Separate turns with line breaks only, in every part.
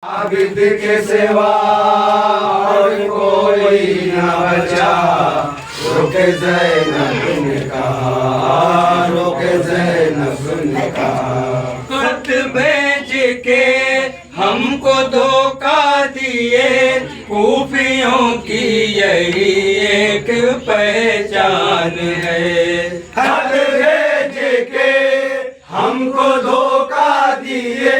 عابد کے سوا اور کوئی نہ بچا، رخ زینب نے کہا، رخ زینب نے کہا۔
خط بھیج کے ہم کو دھوکہ دیے، کوفیوں کی یہی ایک پہچان ہے۔
خط بھیج کے ہم کو دھوکہ دیے،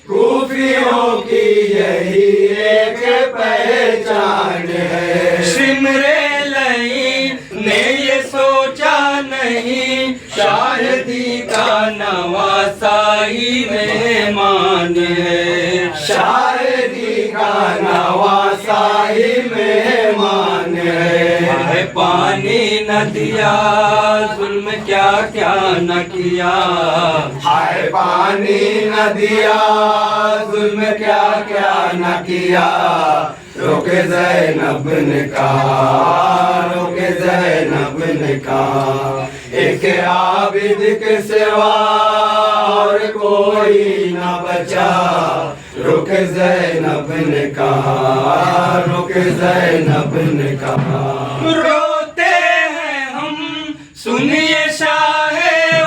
کوفیوں کی یہی ایک پہچان ہے۔
سمرے لئی نے یہ سوچا نہیں، شاہدی کا نواسا ہی مہمان ہے۔
شاہدی کا نواسا ہی مہمان ہے۔
پانی نہ دیا، ظلم کیا کیا نہ کیا،
ہائے پانی نہ دیا، ظلم کیا کیا نہ کیا۔ رخ زینب نے کہا، رخ زینب نے کہا، ایک عابد کے سوا اور کوئی نہ بچا۔ رخ زینب نے کہا، رخ زینب نے کہا۔
روتے ہیں ہم سنیے شاہ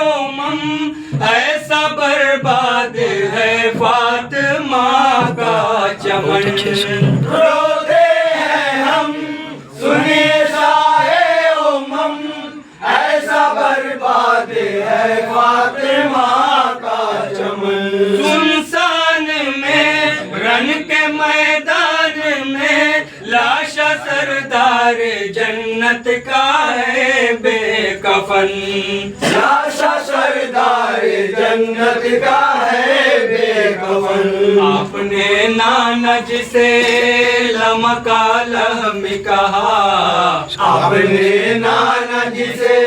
امم، ایسا برباد ہے فاطمہ کا چمن۔
روتے ہیں ہم سنیے شاہ امم، ایسا برباد ہے فاطمہ کا چمن۔
سنسان میں رن کے میدان میں، لاشا سردار جنت کا ہے بے کفن۔
لاشا سردار جنت کا ہے بے کفن۔
آپ نے نانج سے لمکا لہم کہا،
آپ نے نانج سے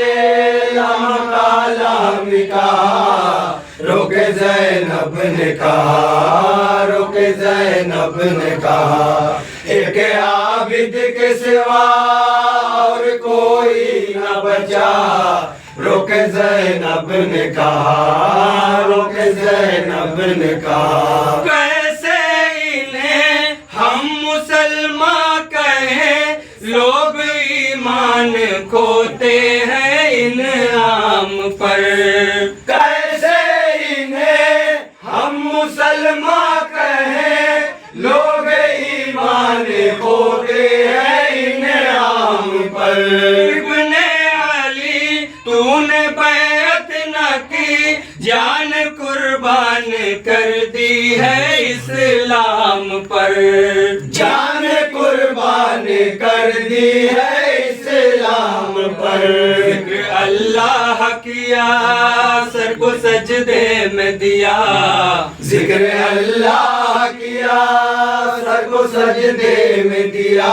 لمکا لہم کہا۔ رخ زینب نے کہا، رخ زینب نے کہا، ایک عابد کے سوا اور کوئی نہ بچا۔ رخ زینب نے کہا، رخ زینب نے کہا۔
کیسے انہیں ہم مسلمان کہیں، لوگ ایمان کھوتے ہیں انعام پر۔
کیسے انہیں ہم مسلمان کہیں، لوگ ایمان کھوتے ہیں انعام پر۔
ابن علی تو نے بیعت نہ کی، جان قربان کر دی ہے اسلام پر۔
جان قربان کر دی ہے اسلام پر۔
ذکر اللہ کیا، سر کو سجدے میں دیا،
ذکر اللہ کیا، سر کو سجدے میں دیا۔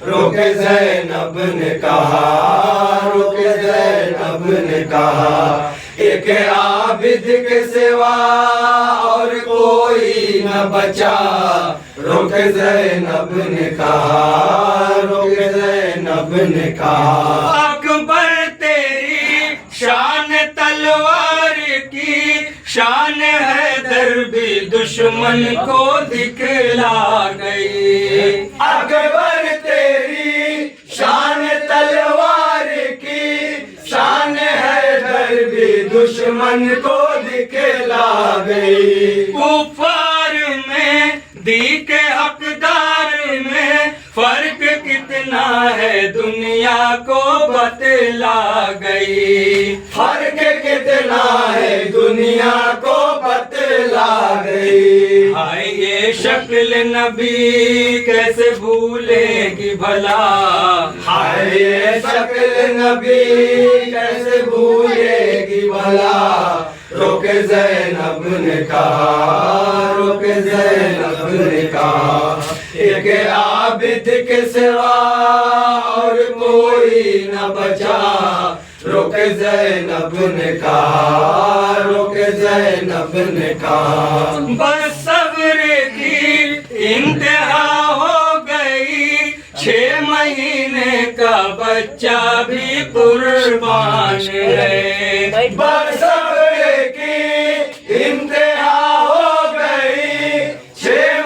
رخ زینب نے کہا، رخ زینب نے کہا، ایک عابد کے سوا اور کوئی نہ بچا۔ رخ زینب نے کہا، رخ زینب نے کہا۔
اکبر تیری شان تلوار کی، شان حیدر بھی دشمن کو دکھلا گئی۔
اکبر تیری شان تلوار کی، شان حیدر بھی دشمن کو دکھلا گئی۔
کفار میں دی کے حقدار میں، فرق کتنا ہے دنیا کو بتلا گئی۔
فرق کتنا ہے دنیا کو بتلا گئی۔
ہائے یہ شکل نبی کیسے بھولے گی بھلا،
ہائے یہ شکل نبی کیسے بھولے گی بھلا۔ رخ زینب نے کہا، رخ زینب نے کہا، ایک عابد کے سوا اور کوئی نہ بچا۔ رخ زینب نے کہا، رخ زینب نے کہا۔
بس صبر کی انتہا ہو گئی، 6 مہینے کا بچہ بھی قربان ہے۔
بس صبر کی انتہا ہو گئی، 6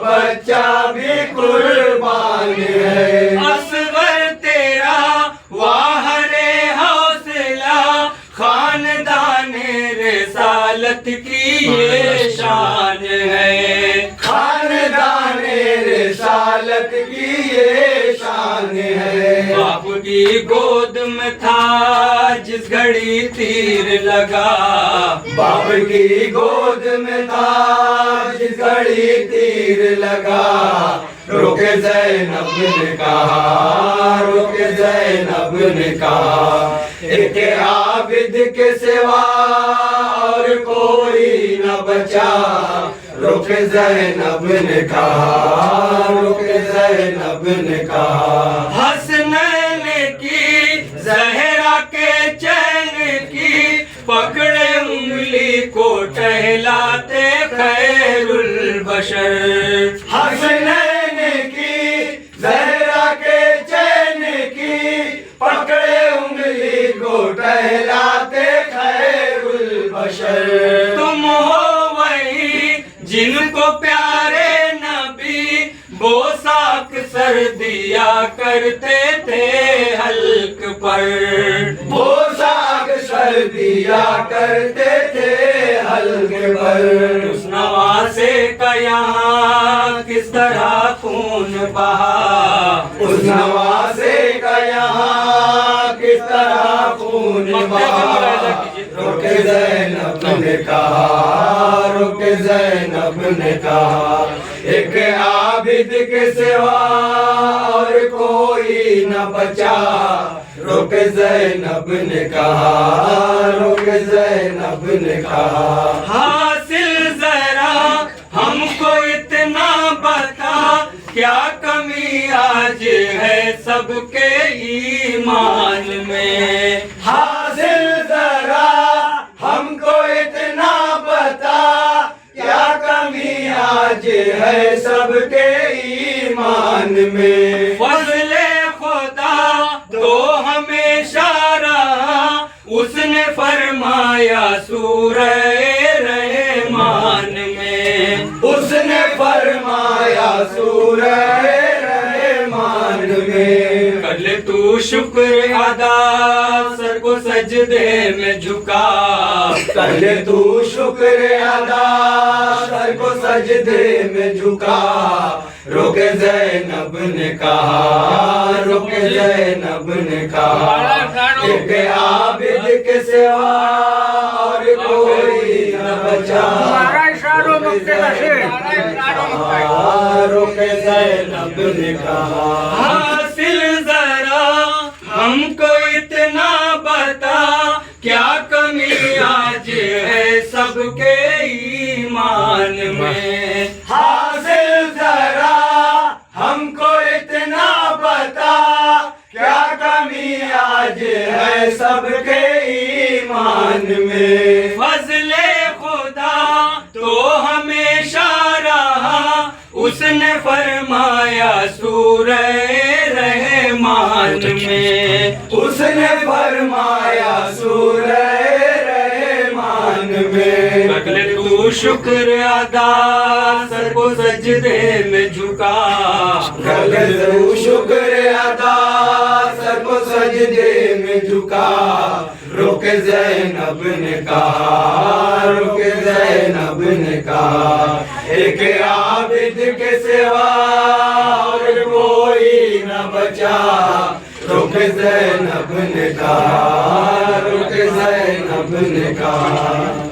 بچہ بھی قربان ہے.
اصغر تیرا واہر حوصلہ خاندان رسالت کی یہ شان ہے.
خاندان رسالت کی یہ شان ہے.
باپ کی گود میں تھا جس گھڑی تیر لگا.
باپ کی گود میں تھا جس گھڑی تیر لگا. رک زینب نے کہا، رک زینب نے کہا، ایک عابد کے سوا اور کوئی نہ بچا. رک زینب نے کہا، رک زینب نے کہا.
حسنین کی زہرا کے چین کی پکڑے انگلی کو ٹہلاتے خیر البشر.
حسنین کی زہرا کے چین کی پکڑے انگلی کو ٹہلاتے خیر البشر.
تم ہو وہی جن کو پیارے نبی بوسہ اکثر دیا کرتے تھے حلق پر.
بوسہ اکثر دیا کرتے تھے حلق پر.
اس نواسے کا یہاں کس طرح خون بہا.
اس نواسے کا یہاں کس طرح خون بہا. رک زینب نے کہا، رک زینب نے کہا، ایک عابد کے سوا اور کوئی نہ بچا. رک زینب نے کہا، رک زینب نے کہا.
حاصل ذرا ہم کو اتنا بتا کیا کمی آج ہے سب کے ایمان میں.
حاصل ذرا ہم کو اتنا بتا کیا کمی آج ہے سب کے ایمان میں.
فضل خدا تو ہمیشہ رہا اس نے فرمایا سورہ رحمان میں.
اس نے فرمایا سورہ رحمان میں.
کل تو شکر ادا سر کو سجدے میں جھکا.
کل تو شکر ادا سر کو سجدے میں جھکا. رک زینب نے کہا، رک زینب نے کہا، ایک عابد کے سوا اور کوئی نہ بچا. رک زینب نے کہا.
حاصل ذرا ہم کو اتنا بتا کیا کمی آج ہے سب کے ایمان میں.
حاصل ذرا ہم کو اتنا بتا کیا کمی آج ہے سب کے ایمان میں.
فضل خدا تو ہمیشہ رہا اس نے فرمایا سورہ رحمان میں.
اس نے فرمایا سورہ رحمان میں.
اگلے تو شکر ادا سر کو سجدے میں جھکا.
اگلے تو شکر ادا سر کو سجدے میں جھکا. رک زینب نے کہا، رک زینب نے کہا، ایک عابد کے سوا اور کوئی نہ بچا. رک زینب نے کہا، رک زینب نے کہا.